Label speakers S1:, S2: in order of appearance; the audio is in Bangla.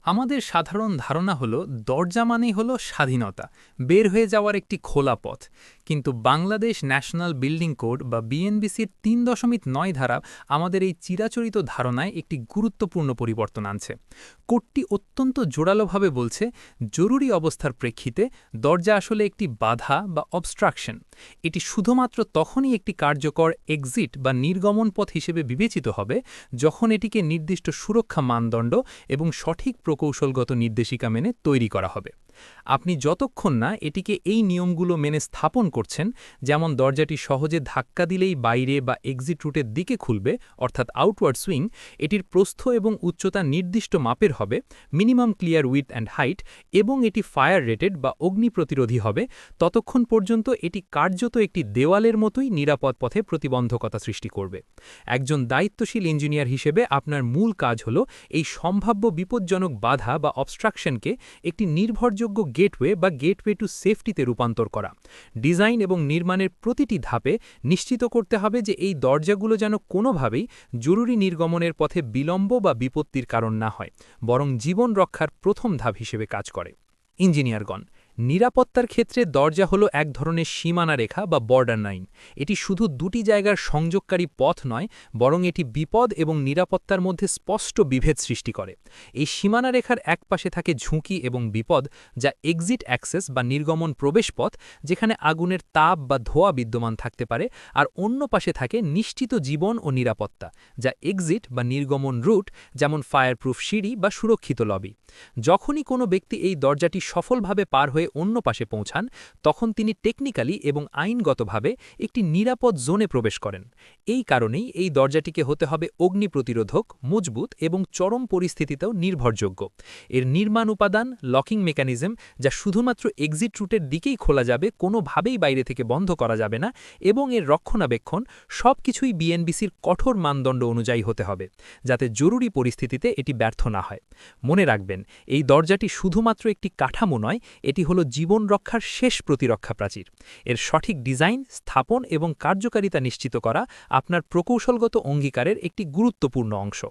S1: আমাদের সাধারণ ধারণা হলো দরজা মানেই হলো স্বাধীনতা, বের হয়ে যাওয়ার একটি খোলা পথ। কিন্তু বাংলাদেশ ন্যাশনাল বিল্ডিং কোড বা বিএনবিসির ৩.৯ ধারা আমাদের এই চিরাচরিত ধারণায় একটি গুরুত্বপূর্ণ পরিবর্তন আনছে। কোডটি অত্যন্ত জোরালোভাবে বলছে, জরুরি অবস্থার প্রেক্ষিতে দরজা আসলে একটি বাধা বা অবস্ট্রাকশন। এটি শুধুমাত্র তখনই একটি কার্যকর এক্সিট বা নির্গমন পথ হিসেবে বিবেচিত হবে যখন এটিকে নির্দিষ্ট সুরক্ষা মানদণ্ড এবং সঠিক প্রকৌশলগত নির্দেশিকা মেনে তৈরি করা হবে। আপনি যতক্ষণ না এটিকে এই নিয়মগুলো মেনে স্থাপন করছেন, যেমন দরজাটি সহজে ধাক্কা দিলেই বাইরে বা এক্সিট রুটের দিকে খুলবে, অর্থাৎ আউটওয়ার্ড সুইং, এটির প্রস্থ এবং উচ্চতা নির্দিষ্ট মাপের হবে, minimum clear with and height, এবং এটি ফায়ার রেটেড বা অগ্নি প্রতিরোধী হবে, ততক্ষণ পর্যন্ত এটি কার্যত একটি দেওয়ালের মতোই নিরাপদ পথে প্রতিবন্ধকতা সৃষ্টি করবে। একজন দায়িত্বশীল ইঞ্জিনিয়ার হিসেবে আপনার মূল কাজ হল এই সম্ভাব্য বিপজ্জনক বাধা বা অবস্ট্রাকশনকে একটি নির্ভরযোগ্য গেটওয়ে বা গেটওয়ে টু সেফটিতে রূপান্তর করা। ডিজাইন এবং নির্মাণের প্রতিটি ধাপে নিশ্চিত করতে হবে যে এই দরজাগুলো যেন কোনোভাবেই জরুরি নির্গমনের পথে বিলম্ব বা বিপত্তির কারণ না হয়, বরং জীবন রক্ষার প্রথম ধাপ হিসেবে কাজ করে। ইঞ্জিনিয়ারগণ, নিরাপত্তার ক্ষেত্রে দরজা হলো এক ধরনের সীমানা রেখা বা বর্ডার লাইন। এটি শুধু দুটি জায়গার সংযোগকারী পথ নয়, বরং এটি বিপদ এবং নিরাপত্তার মধ্যে স্পষ্ট বিভেদ সৃষ্টি করে। এই সীমানা রেখার এক পাশে থাকে ঝুঁকি এবং বিপদ, যা এক্সিট অ্যাক্সেস বা নির্গমন প্রবেশ পথ, যেখানে আগুনের তাপ বা ধোঁয়া বিদ্যমান থাকতে পারে, আর অন্য পাশে থাকে নিশ্চিত জীবন ও নিরাপত্তা, যা এক্সিট বা নির্গমন রুট, যেমন ফায়ারপ্রুফ সিঁড়ি বা সুরক্ষিত লবি। যখনই কোনো ব্যক্তি এই দরজাটি সফলভাবে পার হয়ে অন্য পাশে পৌঁছান, তখন তিনি টেকনিক্যালি এবং আইনগতভাবে একটি নিরাপদ জোনে প্রবেশ করেন। এই কারণেই এই দরজাটিকে হতে হবে অগ্নি প্রতিরোধক, মজবুত এবং চরম পরিস্থিতিতেও নির্ভরযোগ্য। এর নির্মাণ উপাদান, লকিং মেকানিজম, যা শুধুমাত্র এক্সিট রুটের দিকেই খোলা যাবে, কোনোভাবেই বাইরে থেকে বন্ধ করা যাবে না, এবং এর রক্ষণাবেক্ষণ, সবকিছুই বিএনবিসির কঠোর মানদণ্ড অনুযায়ী হতে হবে, যাতে জরুরি পরিস্থিতিতে এটি ব্যর্থ না হয়। মনে রাখবেন, এই দরজাটি শুধুমাত্র একটি কাঠামো নয়, এটি হলো জীবন রক্ষার শেষ প্রতিরক্ষা প্রাচীর। এর সঠিক ডিজাইন, স্থাপন এবং কার্যকারিতা নিশ্চিত করা আপনার প্রকৌশলগত অঙ্গীকারের একটি গুরুত্বপূর্ণ অংশ।